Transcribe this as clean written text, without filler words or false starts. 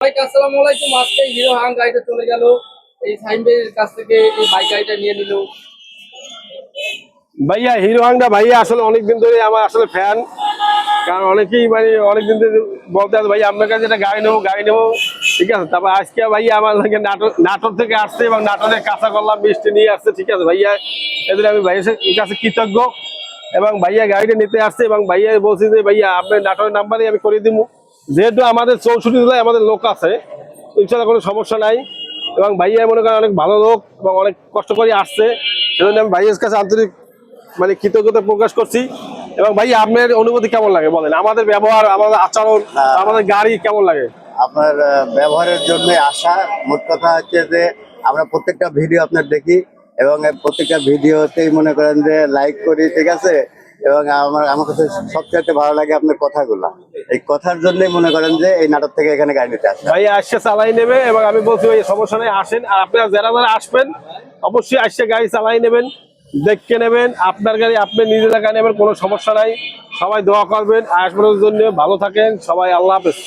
আসসালামু আলাইকুম। আজকে হিরো হাং গাড়িটা চলে গেল, এই সাইম ভাইয়ের কাছ থেকে এই বাইক গাড়িটা নিয়ে নিল। ভাইয়া হিরো হন্ডা ভাইয়া আসলে অনেকদিন ধরে আমার আসলে ফ্যান। কারণ অনেকেই মানে অনেকদিন ধরে বলতে আছে ভাইয়া আপনার কাছে একটা গাড়ি নেবো ঠিক আছে। তারপর আজকে ভাইয়া আমার লাগে নাটোর থেকে আসছে এবং নাটোরের কাঁচা কলা মিষ্টি নিয়ে আসছে ঠিক আছে ভাইয়া। এদের আমি ভাইয়ের কাছে কৃতজ্ঞ এবং ভাইয়া গাড়িটা নিতে আসছে এবং ভাইয়া বলছি যে ভাইয়া আপনার নাটোরের নাম্বারে আমি করে দিব। যেহেতু আমাদের 64 জেলায় আমাদের লোক আছে, ইনশাল্লাহ কোনো সমস্যা নাই। এবং ভাইয়া মনে করেন অনেক ভালো লোক এবং অনেক কষ্ট করে আসছে, সেজন্য আমি ভাইয়ের কাছে আন্তরিক মানে কৃতজ্ঞতা প্রকাশ করছি। এবং ভাই আপনার অনুভূতি কেমন লাগে বলেন, আমাদের ব্যবহার, আমাদের আচরণ, আমাদের গাড়ি কেমন লাগে? আপনার ব্যবহারের জন্য আসা। মোট কথা হচ্ছে যে আমরা প্রত্যেকটা ভিডিও আপনার দেখি এবং প্রত্যেকটা ভিডিওতেই মনে করেন যে লাইক করি, ঠিক আছে। এবং আমার কাছে সবচেয়ে ভালো লাগে আপনার কথাগুলা। এই কথার জন্যই মনে করেন যে এই নাটক থেকে এখানে গাড়ি নিতে আসে। ভাই আসছে চালাই নেবে এবং আমি বলছি ভাই সমস্যা নেই, আসেন। আর আপনারা যারা যারা আসবেন অবশ্যই আসছে গাড়ি চালাই নেবেন, দেখে নেবেন। আপনার গাড়ি আপনি নিজে দেখা নেবেন, কোনো সমস্যা নাই। সবাই দোয়া করবেন আসবেনের জন্য। ভালো থাকেন সবাই, আল্লাহ হাফেজ।